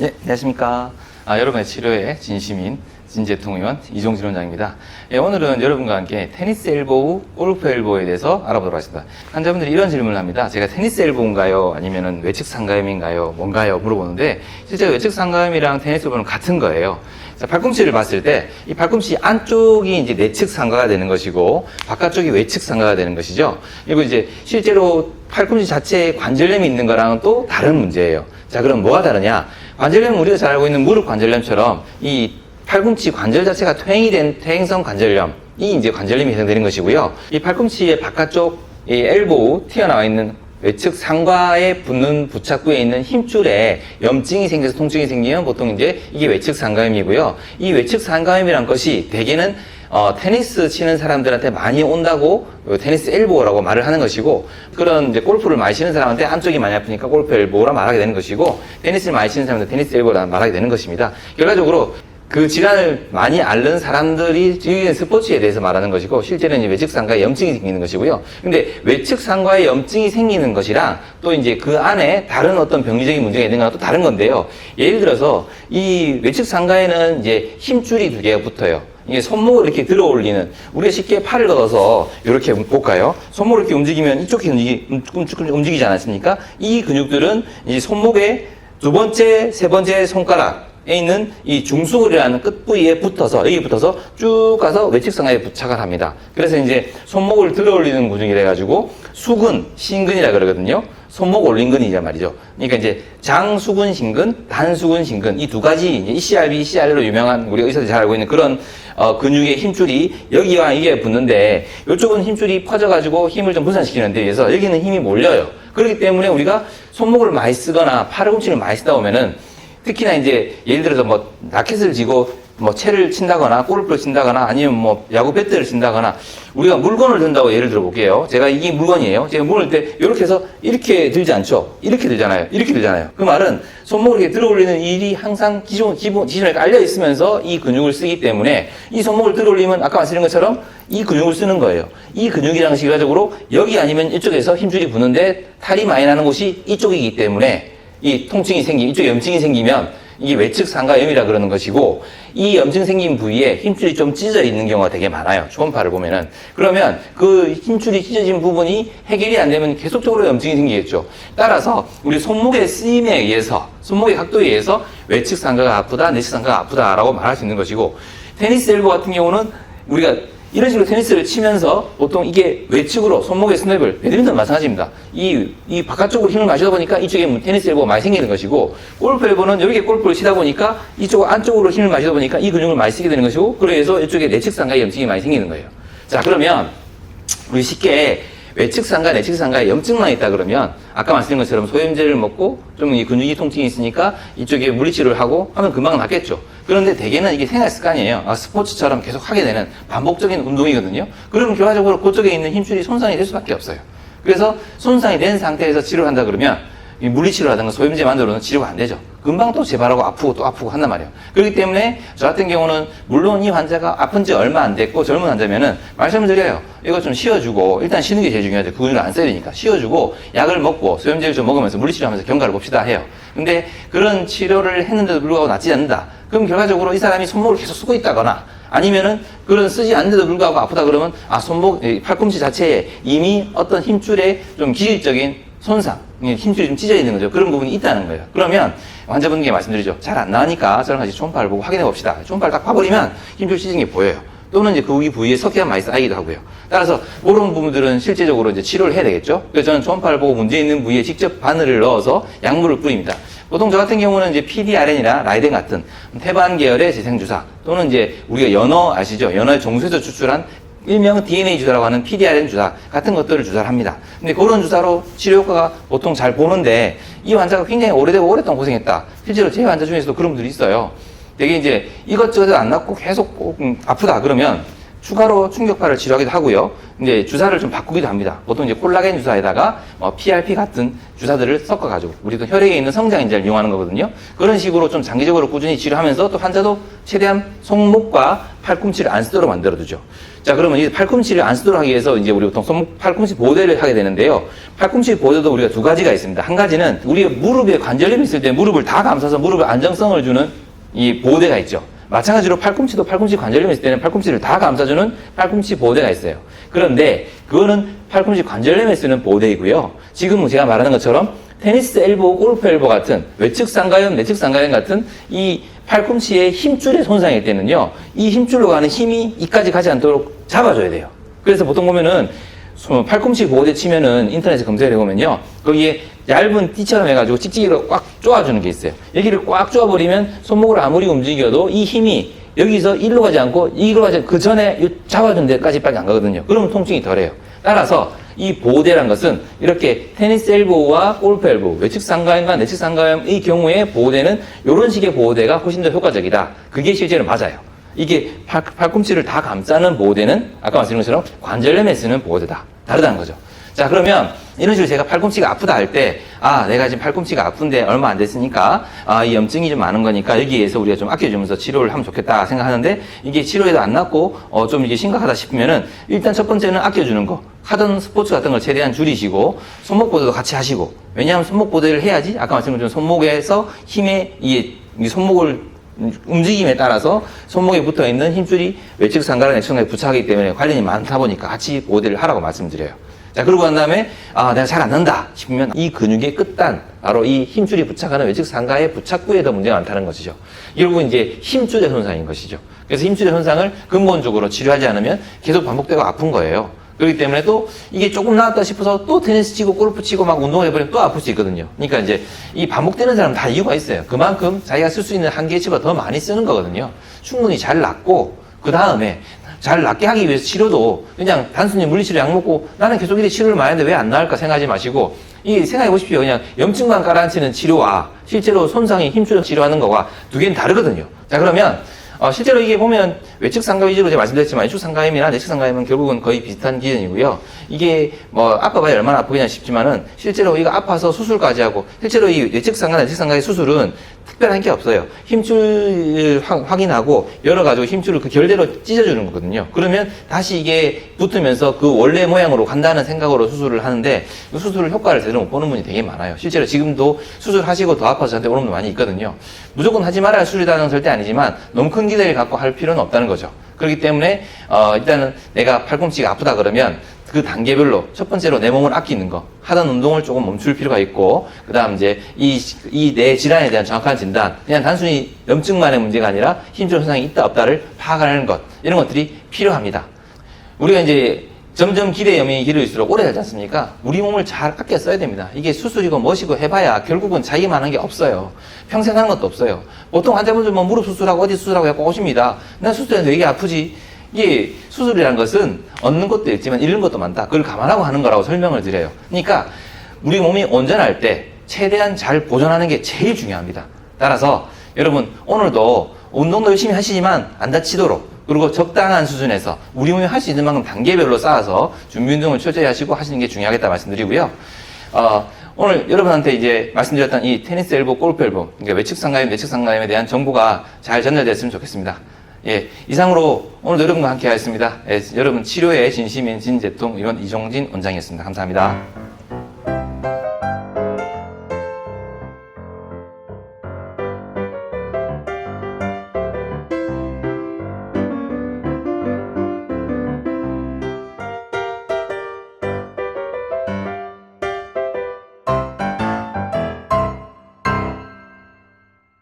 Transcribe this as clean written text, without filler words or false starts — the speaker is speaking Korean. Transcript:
네, 안녕하십니까. 여러분의 치료에 진심인 진재통의원 이종진 원장입니다. 오늘은 여러분과 함께 테니스 엘보우, 골프 엘보에 대해서 알아보도록 하겠습니다. 환자분들이 이런 질문을 합니다. 제가 테니스 엘보인가요? 아니면 외측 상가염인가요? 뭔가요? 물어보는데 실제 외측 상가염이랑 테니스 엘보는 같은 거예요. 자, 팔꿈치를 봤을 때 이 팔꿈치 안쪽이 이제 내측 상가가 되는 것이고 바깥쪽이 외측 상가가 되는 것이죠. 그리고 이제 실제로 팔꿈치 자체에 관절염이 있는 거랑은 또 다른 문제예요. 자, 그럼 뭐가 다르냐? 관절염은 우리가 잘 알고 있는 무릎 관절염처럼 이 팔꿈치 관절 자체가 퇴행이 된 퇴행성 관절염이 이제 관절염이 해당되는 것이고요. 이 팔꿈치의 바깥쪽 이 엘보우 튀어나와 있는 외측 상과에 붙는 부착부에 있는 힘줄에 염증이 생겨서 통증이 생기면 보통 이제 이게 외측 상가염이고요. 이 외측 상가염이란 것이 대개는 테니스 치는 사람들한테 많이 온다고 테니스 엘보라고 말을 하는 것이고, 그런 이제 골프를 많이 치는 사람한테 안쪽이 많이 아프니까 골프 엘보라 말하게 되는 것이고, 테니스를 많이 치는 사람한테 테니스 엘보라 말하게 되는 것입니다. 결과적으로 그 질환을 많이 앓는 사람들이 즐기는 스포츠에 대해서 말하는 것이고, 실제는 이제 외측 상가에 염증이 생기는 것이고요. 근데 외측 상가에 염증이 생기는 것이랑 또 이제 그 안에 다른 어떤 병리적인 문제가 있는 거랑 또 다른 건데요. 예를 들어서 이 외측 상가에는 이제 힘줄이 두 개가 붙어요. 이게 손목을 이렇게 들어 올리는, 우리가 쉽게 팔을 걷어서 이렇게 볼까요? 손목을 이렇게 움직이면 이쪽이 움직이지 않았습니까? 이 근육들은 이 손목의 두 번째, 세 번째 손가락에 있는 이 중수근이라는 끝 부위에 붙어서, 여기 붙어서 쭉 가서 외측 상가에 부착을 합니다. 그래서 이제 손목을 들어 올리는 근육이라 가지고 수근, 신근이라 그러거든요. 손목 올린 근이란 말이죠. 그러니까 이제 장수근 신근, 단수근 신근, 이 두 가지 이제 ECRB, ECR로 유명한 우리 의사들이 잘 알고 있는 그런 근육의 힘줄이 여기와 이게 붙는데, 이쪽은 힘줄이 퍼져가지고 힘을 좀 분산시키는 데 의해서 여기는 힘이 몰려요. 그렇기 때문에 우리가 손목을 많이 쓰거나 팔꿈치를 많이 쓰다 보면은, 특히나 이제 예를 들어서 뭐 라켓을 쥐고 뭐 채를 친다거나 골프를 친다거나 아니면 뭐 야구 배트를 친다거나, 우리가 물건을 든다고 예를 들어 볼게요. 제가 이게 물건이에요. 제가 물을 때 이렇게 해서 이렇게 들지 않죠. 이렇게 들잖아요. 이렇게 들잖아요. 그 말은 손목을 이렇게 들어 올리는 일이 항상 기존에 깔려 있으면서 이 근육을 쓰기 때문에, 이 손목을 들어 올리면 아까 말씀드린 것처럼 이 근육을 쓰는 거예요. 이 근육이라는 것이 결과적으로 여기 아니면 이쪽에서 힘줄이 붙는데 탈이 많이 나는 곳이 이쪽이기 때문에 이 통증이 이쪽에 염증이 생기면 이게 외측 상가염이라 그러는 것이고, 이 염증 생긴 부위에 힘줄이 좀 찢어져 있는 경우가 되게 많아요. 초음파를 보면은. 그러면 그 힘줄이 찢어진 부분이 해결이 안 되면 계속적으로 염증이 생기겠죠. 따라서 우리 손목의 쓰임에 의해서, 손목의 각도에 의해서 외측 상가가 아프다, 내측 상가가 아프다라고 말할 수 있는 것이고, 테니스 엘보 같은 경우는 우리가 이런 식으로 테니스를 치면서 보통 이게 외측으로 손목의 스냅을, 배드민턴 마찬가지입니다. 이 바깥쪽으로 힘을 마시다 보니까 이쪽에 테니스 엘보가 많이 생기는 것이고, 골프 엘보는 이렇게 골프를 치다 보니까 이쪽 안쪽으로 힘을 마시다 보니까 이 근육을 많이 쓰게 되는 것이고, 그래서 이쪽에 내측 상가에 염증이 많이 생기는 거예요. 자, 그러면 우리 쉽게 외측 상가, 내측 상가에 염증만 있다 그러면 아까 말씀드린 것처럼 소염제를 먹고 좀 이 근육이 통증이 있으니까 이쪽에 물리치료를 하고 하면 금방 낫겠죠. 그런데 대개는 이게 생활 습관이에요. 스포츠처럼 계속 하게 되는 반복적인 운동이거든요. 그러면 결과적으로 그쪽에 있는 힘줄이 손상이 될 수밖에 없어요. 그래서 손상이 된 상태에서 치료를 한다 그러면 이 물리치료라든가 소염제만으로는 치료가 안 되죠. 금방 또 재발하고 아프고 또 아프고 한단 말이에요. 그렇기 때문에 저 같은 경우는 물론 이 환자가 아픈 지 얼마 안 됐고 젊은 환자면은 말씀을 드려요. 이거 좀 쉬어주고, 일단 쉬는 게 제일 중요하죠. 그 근육을 안 써야 되니까. 쉬어주고 약을 먹고 소염제를 좀 먹으면서 물리치료하면서 경과를 봅시다 해요. 근데 그런 치료를 했는데도 불구하고 낫지 않는다. 그럼 결과적으로 이 사람이 손목을 계속 쓰고 있다거나, 아니면은 그런 쓰지 않는데도 불구하고 아프다 그러면 팔꿈치 자체에 이미 어떤 힘줄에 좀 기질적인 손상, 힘줄이 좀 찢어 있는 거죠. 그런 부분이 있다는 거예요. 그러면 환자분께 말씀드리죠. 잘 안 나으니까 저랑 같이 초음파를 보고 확인해 봅시다. 초음파를 딱 봐버리면 힘줄 찢은 게 보여요. 또는 이제 그 부위에 석회가 많이 쌓이기도 하고요. 따라서 그런 부분들은 실제적으로 이제 치료를 해야 되겠죠. 그래서 저는 초음파를 보고 문제 있는 부위에 직접 바늘을 넣어서 약물을 뿌립니다. 보통 저 같은 경우는 이제 PDRN이나 라이덴 같은 태반 계열의 재생주사, 또는 이제 우리가 연어 아시죠? 연어의 종수에서 추출한 일명 DNA 주사라고 하는 PDRN 주사 같은 것들을 주사를 합니다. 근데 그런 주사로 치료 효과가 보통 잘 보는데, 이 환자가 굉장히 오래되고 오랫동안 고생했다. 실제로 제 환자 중에서도 그런 분들이 있어요. 되게 이제 이것저것 안 낫고 계속 아프다 그러면 추가로 충격파를 치료하기도 하고요. 이제 주사를 좀 바꾸기도 합니다. 보통 이제 콜라겐 주사에다가 PRP 같은 주사들을 섞어가지고 우리도 혈액에 있는 성장인자를 이용하는 거거든요. 그런 식으로 좀 장기적으로 꾸준히 치료하면서 또 환자도 최대한 손목과 팔꿈치를 안 쓰도록 만들어두죠. 자, 그러면 이 팔꿈치를 안 쓰도록 하기 위해서 이제 우리 보통 손목, 팔꿈치 보호대를 하게 되는데요. 팔꿈치 보호대도 우리가 두 가지가 있습니다. 한 가지는 우리가 무릎에 관절염이 있을 때 무릎을 다 감싸서 무릎에 안정성을 주는 이 보호대가 있죠. 마찬가지로 팔꿈치도 팔꿈치 관절염이 있을 때는 팔꿈치를 다 감싸주는 팔꿈치 보호대가 있어요. 그런데 그거는 팔꿈치 관절염에 쓰는 보호대이고요. 지금 제가 말하는 것처럼 테니스 엘보, 골프 엘보 같은 외측 상가염, 내측 상가염 같은 이 팔꿈치의 힘줄의 손상일 때는요, 이 힘줄로 가는 힘이 이까지 가지 않도록 잡아줘야 돼요. 그래서 보통 보면은 팔꿈치 보호대 치면은 인터넷에 검색을 해보면요, 거기에 얇은 띠처럼 해가지고 찍찍이로 꽉 조아주는 게 있어요. 여기를 꽉 조아버리면 손목을 아무리 움직여도 이 힘이 여기서 일로 가지 않고 이리로 가지 않고 그 전에 잡아준 데까지밖에 안 가거든요. 그러면 통증이 덜해요. 따라서 이 보호대란 것은 이렇게 테니스 엘보와 골프 엘보, 외측 상가염과 내측 상가염의 경우에 보호대는 이런 식의 보호대가 훨씬 더 효과적이다. 그게 실제로 맞아요. 이게 팔꿈치를 다 감싸는 보호대는 아까 말씀드린 것처럼 관절염에 쓰는 보호대다. 다르다는 거죠. 자, 그러면 이런 식으로 제가 팔꿈치가 아프다 할 때, 내가 지금 팔꿈치가 아픈데 얼마 안 됐으니까, 이 염증이 좀 많은 거니까 여기에서 우리가 좀 아껴주면서 치료를 하면 좋겠다 생각하는데, 이게 치료에도 안 낫고, 좀 이게 심각하다 싶으면은, 일단 첫 번째는 아껴주는 거. 하던 스포츠 같은 걸 최대한 줄이시고, 손목보드도 같이 하시고, 왜냐하면 손목보드를 해야지, 아까 말씀드린 손목에서 힘에, 이 손목을 움직임에 따라서 손목에 붙어 있는 힘줄이 외측 상가랑 내측 상가에 부착하기 때문에 관련이 많다 보니까 같이 보호대를 하라고 말씀드려요. 자, 그러고 난 다음에, 내가 잘 안 난다 싶으면 이 근육의 끝단, 바로 이 힘줄이 부착하는 외측 상가의 부착부에 더 문제가 많다는 것이죠. 결국은 이제 힘줄의 손상인 것이죠. 그래서 힘줄의 손상을 근본적으로 치료하지 않으면 계속 반복되고 아픈 거예요. 그렇기 때문에 또 이게 조금 나았다 싶어서 또 테니스 치고 골프 치고 막 운동을 해버리면 또 아플 수 있거든요. 그러니까 이제 이 반복되는 사람은 다 이유가 있어요. 그만큼 자기가 쓸 수 있는 한계치보다 더 많이 쓰는 거거든요. 충분히 잘 낫고, 그 다음에 잘 낫게 하기 위해서 치료도 그냥 단순히 물리치료 약 먹고 나는 계속 이렇게 치료를 많이 했는데 왜 안 나을까 생각하지 마시고, 이 생각해 보십시오. 그냥 염증만 깔아앉히는 치료와 실제로 손상이 힘줄을 치료하는 거와 두 개는 다르거든요. 자, 그러면 실제로 이게 보면 외측 상가 위주로 제가 말씀드렸지만 외측 상가염이나 내측 상가염은 결국은 거의 비슷한 기전이고요. 이게 아파봐야 얼마나 아프겠냐 싶지만은 실제로 이거 아파서 수술까지 하고, 실제로 이 외측 상가나 내측 상가의 수술은 특별한 게 없어요. 힘줄 확인하고 여러 가지고 힘줄을 그 결대로 찢어주는 거거든요. 그러면 다시 이게 붙으면서 그 원래 모양으로 간다는 생각으로 수술을 하는데, 그 수술 효과를 제대로 못 보는 분이 되게 많아요. 실제로 지금도 수술하시고 더 아파서 저한테 오는 분 많이 있거든요. 무조건 하지 말아야 할 수술이라는 절대 아니지만 너무 큰 기대를 갖고 할 필요는 없다는 거죠. 그렇기 때문에 일단은 내가 팔꿈치가 아프다 그러면 그 단계별로 첫 번째로 내 몸을 아끼는 거, 하던 운동을 조금 멈출 필요가 있고, 그 다음 이제 이 내 질환에 대한 정확한 진단, 그냥 단순히 염증만의 문제가 아니라 힘줄 손상이 있다 없다를 파악하는 것, 이런 것들이 필요합니다. 우리가 이제 점점 기대염이 길어질수록 오래 살지 않습니까? 우리 몸을 잘 아껴 써야 됩니다. 이게 수술이고 뭐시고 해봐야 결국은 자기만 한 게 없어요. 평생 하는 것도 없어요. 보통 환자분들 무릎 수술하고 어디 수술하고 해서 오십니다. 난 수술했는데 왜 이게 아프지? 이게 수술이라는 것은 얻는 것도 있지만 잃는 것도 많다. 그걸 감안하고 하는 거라고 설명을 드려요. 그러니까 우리 몸이 온전할 때 최대한 잘 보존하는 게 제일 중요합니다. 따라서 여러분 오늘도 운동도 열심히 하시지만 안 다치도록, 그리고 적당한 수준에서 우리 몸이 할 수 있는 만큼 단계별로 쌓아서 준비 운동을 철저히 하시고 하시는 게 중요하겠다 말씀드리고요. 오늘 여러분한테 이제 말씀드렸던 이 테니스 엘보, 골프 엘보, 그러니까 외측 상가염, 내측 상가염에 대한 정보가 잘 전달됐으면 좋겠습니다. 예, 이상으로 오늘도 여러분과 함께 하였습니다. 예, 여러분 치료에 진심인 진재통 의원 이종진 원장이었습니다. 감사합니다.